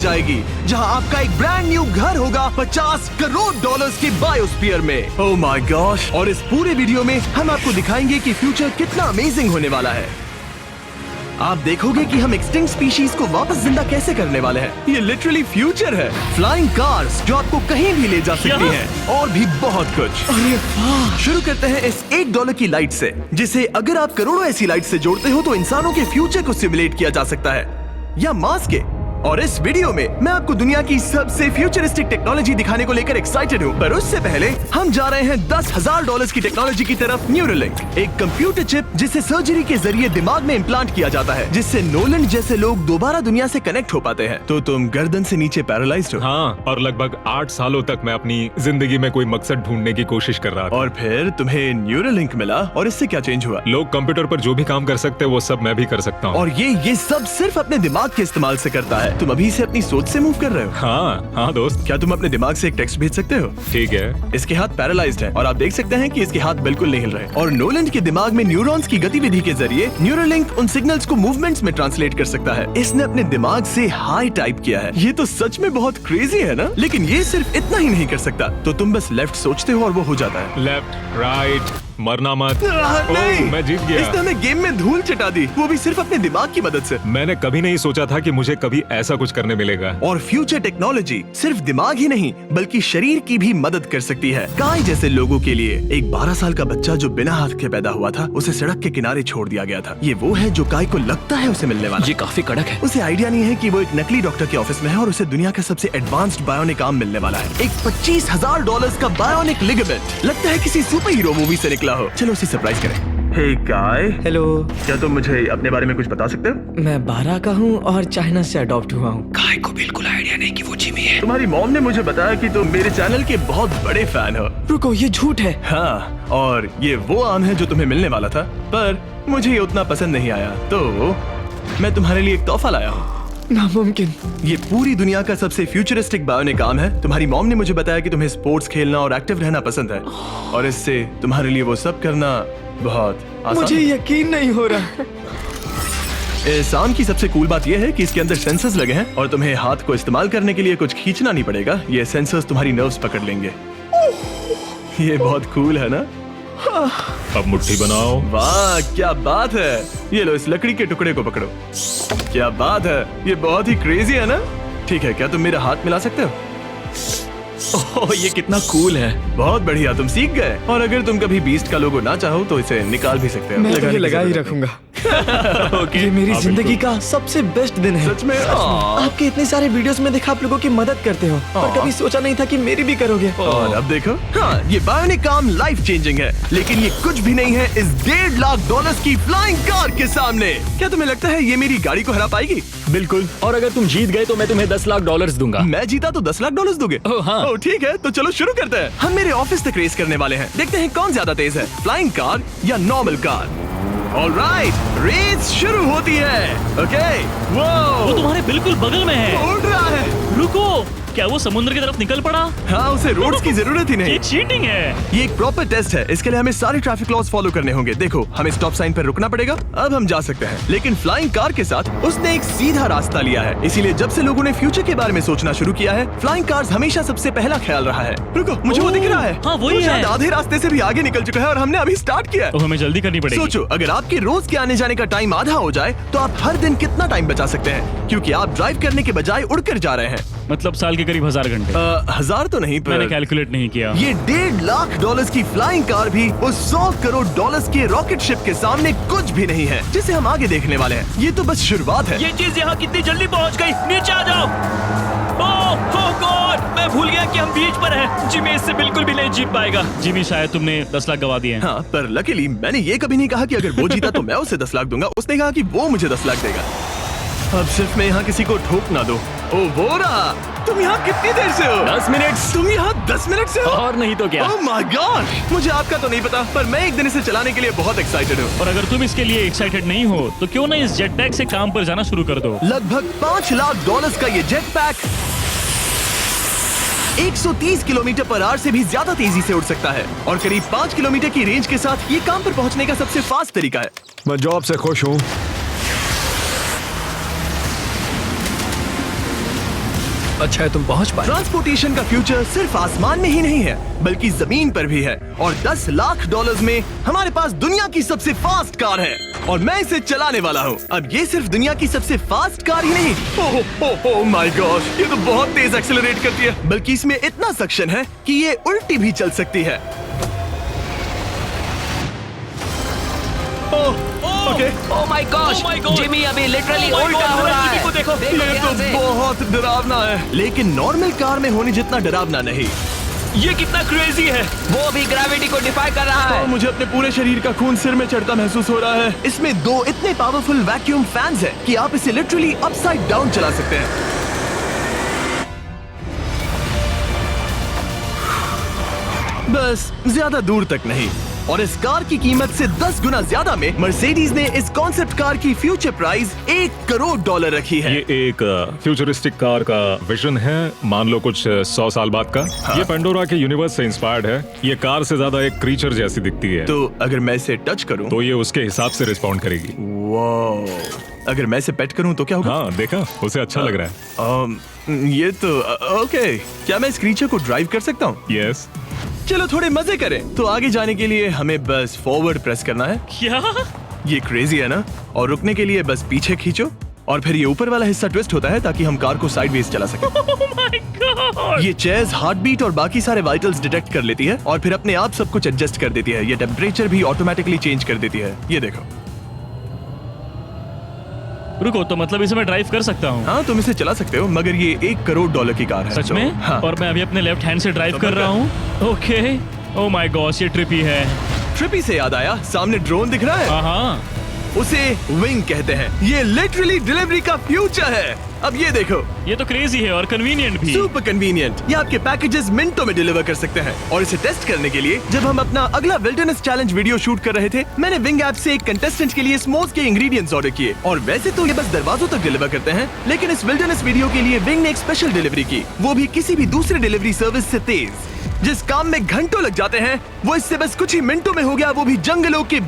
जाएगी, जहां आपका एक ब्रांड न्यू घर होगा 50 करोड़ डॉलर्स के बायोस्फीयर में। Oh my gosh! और इस पूरे वीडियो में हम आपको दिखाएंगे कि फ्यूचर कितना अमेजिंग होने वाला है। आप देखोगे कि हम एक्सटिंक्ट स्पीशीज को वापस जिंदा कैसे करने वाले हैं। ये लिटरली फ्यूचर है। फ्लाइंग कार्स जो आपको कहीं भी ले जा सकती हैं, और भी बहुत कुछ। अरे वाह! शुरू करते हैं इस $1 की लाइट से, जिसे अगर आप करोड़ों ऐसी लाइट से जोड़ते हो तो इंसानों के फ्यूचर को सिमुलेट किया जा सकता है, या मार्स के। और इस वीडियो में मैं आपको दुनिया की सबसे फ्यूचरिस्टिक टेक्नोलॉजी दिखाने को लेकर एक्साइटेड हूँ। पर उससे पहले हम जा रहे हैं $10,000 की टेक्नोलॉजी की तरफ। न्यूरोलिंक, एक कंप्यूटर चिप जिसे सर्जरी के जरिए दिमाग में इम्प्लांट किया जाता है, जिससे नोलन जैसे लोग दोबारा दुनिया से कनेक्ट हो पाते हैं। तो तुम गर्दन से नीचे पैरालाइज्ड हो। हाँ, और लगभग 8 सालों तक मैं अपनी जिंदगी में कोई मकसद ढूंढने की कोशिश कर रहा था। और फिर तुम्हें न्यूरोलिंक मिला, और इससे क्या चेंज हुआ? लोग कंप्यूटर पर जो भी काम कर सकते हैं वो सब मैं भी कर सकता हूँ। और ये सब सिर्फ अपने दिमाग के इस्तेमाल से करता है। तुम अभी से अपनी सोच से मूव कर रहे हो। हाँ दोस्त। क्या तुम अपने दिमाग से एक टेक्स्ट भेज सकते हो? ठीक है। इसके हाथ पैरालाइज्ड है, और आप देख सकते हैं कि इसके हाथ बिल्कुल नहीं हिल रहे। और नोलैंड के दिमाग में न्यूरॉन्स की गतिविधि के जरिए न्यूरोलिंक उन सिग्नल्स को मूवमेंट्स में ट्रांसलेट कर सकता है। इसने अपने दिमाग से हाई टाइप किया है। ये तो सच में बहुत क्रेजी है ना? लेकिन ये सिर्फ इतना ही नहीं कर सकता। तो तुम बस लेफ्ट सोचते हो और वो हो जाता है। लेफ्ट, राइट, मरना मत। नहीं, मैं जीत गया। इसने हमें गेम में धूल चटा दी, वो भी सिर्फ अपने दिमाग की मदद से। मैंने कभी नहीं सोचा था कि मुझे कभी ऐसा कुछ करने मिलेगा। और फ्यूचर टेक्नोलॉजी सिर्फ दिमाग ही नहीं बल्कि शरीर की भी मदद कर सकती है। काय जैसे लोगों के लिए एक 12 साल का बच्चा जो बिना हाथ के पैदा हुआ था, उसे सड़क के किनारे छोड़ दिया गया था। ये वो है जो काय को लगता है उसे मिलने वाला। ये काफी कड़क है। उसे आइडिया नहीं है कि वो एक नकली डॉक्टर के ऑफिस में है और उसे दुनिया का सबसे एडवांस्ड बायोनिक आर्म मिलने वाला है। एक $25,000 का बायोनिक लिगामेंट। लगता है किसी सुपर हीरो मूवी से निकला हो। चलो उसे सरप्राइज करें। हे काय, हेलो। क्या तुम मुझे अपने बारे में कुछ बता सकते हो? मैं 12 का हूँ और चाइना से अडॉप्ट हुआ हूँ। काय को बिल्कुल आइडिया नहीं कि वो जिमी है। तुम्हारी मॉम ने मुझे बताया कि तुम मेरे चैनल के बहुत बड़े फैन हो। रुको, ये झूठ है। हाँ, और ये वो आम है जो तुम्हें मिलने वाला था, पर मुझे ये उतना पसंद नहीं आया, तो मैं तुम्हारे लिए एक तोहफा लाया हूँ। नामुमकिन। ये पूरी दुनिया का सबसे फ्यूचरिस्टिक बायोनिक आर्म है। तुम्हारी मॉम ने मुझे बताया कि तुम्हें स्पोर्ट्स खेलना और एक्टिव रहना पसंद है, और इससे तुम्हारे लिए वो सब करना बहुत आसान। मुझे यकीन नहीं हो रहा। इस आर्म की सबसे कूल बात यह है कि इसके अंदर सेंसर्स लगे हैं, और तुम्हें हाथ को इस्तेमाल करने के लिए कुछ खींचना नहीं पड़ेगा। ये सेंसर्स तुम्हारी नर्व्स पकड़ लेंगे। ये बहुत कूल है ना? अब मुट्ठी बनाओ। वाह, क्या बात है। ये लो, इस लकड़ी के टुकड़े को पकड़ो। क्या बात है, ये बहुत ही क्रेजी है ना? ठीक है, क्या तुम मेरा हाथ मिला सकते हो? ओह, ये कितना कूल है। बहुत बढ़िया, तुम सीख गए। और अगर तुम कभी बीस्ट का लोगो ना चाहो तो इसे निकाल भी सकते हो। मैं तो ये लगाने की लगा ही जरूरत रखूंगा। नहीं। ये मेरी हाँ, जिंदगी बिल्कुल। का सबसे बेस्ट दिन है। सच में? आपके इतने सारे वीडियोस में देखा आप लोगों की मदद करते हो, पर कभी सोचा नहीं था कि मेरी भी करोगे। और अब देखो, हाँ, ये बायोनिक आर्म लाइफ चेंजिंग है, लेकिन ये कुछ भी नहीं है इस $1.5 की फ्लाइंग कार के सामने। क्या तुम्हें लगता है ये मेरी गाड़ी को हरा पाएगी? बिल्कुल। और अगर तुम जीत गए तो मैं तुम्हें $10,00,000 दूंगा। मैं जीता तो $10,00,000 दोगे? ओह, हाँ। ओह, ठीक है, तो चलो शुरू करते हैं। हम मेरे ऑफिस तक रेस करने वाले हैं। देखते हैं कौन ज्यादा तेज है, फ्लाइंग कार या नॉर्मल कार। ऑलराइट, रेस शुरू होती है। ओके, वो तुम्हारे बिल्कुल बगल में है। उड़ रहा है। रुको, क्या वो समुद्र की तरफ निकल पड़ा? हाँ, उसे रोड्स की जरूरत ही नहीं। ये चीटिंग है। ये एक प्रॉपर टेस्ट है। इसके लिए हमें सारे ट्रैफिक लॉज फॉलो करने होंगे। देखो, हमें स्टॉप साइन पर रुकना पड़ेगा। अब हम जा सकते हैं, लेकिन फ्लाइंग कार के साथ उसने एक सीधा रास्ता लिया है। इसीलिए जब से लोगों ने फ्यूचर के बारे में सोचना शुरू किया है, फ्लाइंग कार्स हमेशा सबसे पहला ख्याल रहा है। रुको, मुझे वो दिख रहा है। हाँ, वही वो शायद है। आधे रास्ते से भी आगे निकल चुका है, और हमने अभी स्टार्ट किया है। तो हमें जल्दी करनी पड़ेगी। सोचो, अगर आपके रोज के आने जाने का टाइम आधा हो जाए तो आप हर दिन कितना टाइम बचा सकते हैं, क्योंकि आप ड्राइव करने के बजाय उड़कर जा रहे हैं। मतलब साल के करीब 1000 घंटे। 1000 तो नहीं, मैंने पर कैलकुलेट नहीं किया। ये $1.5 की फ्लाइंग कार भी उस $100 करोड़ के रॉकेट शिप के सामने कुछ भी नहीं है, जिसे हम आगे देखने वाले हैं। ये तो बस शुरुआत है। ये चीज यहाँ कितनी जल्दी पहुँच गई। नीचे आ जाओ। ओह गॉड, मैं भूल गया कि हम बीच पर हैं। जिमी इससे बिल्कुल भी नहीं जीत पाएगा। जिमी, शायद तुमने 10 लाख गवा दिए हैं। हाँ, पर लकीली मैंने ये कभी नहीं कहा कि अगर वो जीता तो मैं उसे 10 लाख दूंगा। उसने कहा कि वो मुझे 10 लाख देगा। अब सिर्फ मैं यहाँ किसी को ठोक ना दो। ओ, वो रहा। तुम यहाँ कितनी देर से हो? 10 मिनट। तुम यहाँ 10 मिनट से हो? और नहीं तो क्या। ओह माय गॉड, मुझे आपका तो नहीं पता, पर मैं एक दिन इसे चलाने के लिए बहुत एक्साइटेड हूँ। और अगर तुम इसके लिए एक्साइटेड नहीं हो तो क्यों ना इस जेट पैक से काम पर जाना शुरू कर दो। लगभग $5 लाख का ये jet pack 130 kilometre per hour से भी ज्यादा तेजी से उड़ सकता है, और करीब 5 किलोमीटर की रेंज के साथ ये काम पर पहुंचने का सबसे फास्ट तरीका है। मैं जॉब से खुश हूँ। अच्छा है तुम पहुंच पाए। ट्रांसपोर्टेशन का फ्यूचर सिर्फ आसमान में ही नहीं है बल्कि जमीन पर भी है और 10 लाख डॉलर्स में हमारे पास दुनिया की सबसे फास्ट कार है और मैं इसे चलाने वाला हूँ। अब ये सिर्फ दुनिया की सबसे फास्ट कार ही नहीं, ओह माय गॉश, ये तो बहुत तेज एक्सेलरेट करती है, बल्कि इसमें इतना सक्शन है कि ये उल्टी भी चल सकती है। Okay, oh my gosh, Jimmy अभी लिटरली उल्टा हो रहा है। को देखो। देखो ये यहाँ तो से। बहुत डरावना है, लेकिन नॉर्मल कार में होने जितना डरावना नहीं। ये कितना क्रेजी है। वो भी ग्रेविटी को डिफाई कर रहा और है। मुझे अपने पूरे शरीर का खून सिर में चढ़ता महसूस हो रहा है। इसमें 2 इतने पावरफुल वैक्यूम फैंस हैं कि आप इसे लिटरली अपसाइड डाउन चला सकते हैं। बस ज्यादा दूर तक नहीं। और इस कार की कीमत से 10 गुना ज्यादा में मर्सिडीज ने इस कॉन्सेप्ट कार की फ्यूचर प्राइस $1 करोड़ रखी है। ये एक फ्यूचरिस्टिक कार का विजन है, मान लो कुछ 100 साल बाद का। ये पेंडोरा के यूनिवर्स से इंस्पायर्ड है। ये कार से ज्यादा एक क्रीचर जैसी दिखती है, तो अगर मैं इसे टच करूं तो ये उसके हिसाब से रिस्पॉन्ड करेगी। वाह, अगर मैं इसे पेट करूं तो क्या होगा? हाँ देखा, उसे अच्छा लग रहा है। ये तो ओके, क्या मैं इस क्रीचर को ड्राइव कर सकता हूँ? यस। चलो थोड़े मजे करें। तो आगे जाने के लिए हमें बस फॉरवर्ड प्रेस करना है। क्या? ये क्रेजी है ना? और रुकने के लिए बस पीछे खींचो और फिर ये ऊपर वाला हिस्सा ट्विस्ट होता है ताकि हम कार को साइडवेज चला सकें। Oh my God! ये चेयर्स हार्ट बीट और बाकी सारे वाइटल्स डिटेक्ट कर लेती है और फिर अपने आप सब कुछ एडजस्ट कर देती है। ये टेम्परेचर भी ऑटोमेटिकली चेंज कर देती है। ये देखो। रुको, तो मतलब इसे मैं ड्राइव कर सकता हूँ? हाँ, तुम इसे चला सकते हो, मगर ये $1 करोड़ की कार है। सच तो, में? हाँ। और मैं अभी अपने लेफ्ट हैंड से ड्राइव तो कर रहा हूँ। ओके। ओह माय गॉश, ये ट्रिपी है। ट्रिपी से याद आया, सामने ड्रोन दिख रहा है? हाँ। उसे विंग कहते हैं। ये लिटरली डिलीवरी का फ्यूचर है। अब ये देखो, ये तो क्रेजी है और कन्वीनियंट भी। Super convenient. ये आपके पैकेजेस मिनटों में डिलीवर कर सकते हैं। और इसे टेस्ट करने के लिए जब हम अपना अगला विल्डरनेस चैलेंज वीडियो शूट कर रहे थे, मैंने विंग ऐप से एक कंटेस्टेंट के लिए स्मोक्स के इंग्रेडिएंट्स ऑर्डर किए। और वैसे तो ये बस दरवाजों तक डिलीवर करते हैं, लेकिन इस विल्डरनेस वीडियो के लिए विंग ने एक स्पेशल डिलीवरी की, वो भी किसी भी दूसरे डिलीवरी सर्विस से तेज। जिस काम में घंटों लग जाते हैं, वो इससे बस कुछ ही मिनटों में हो गया, वो भी जंगलों के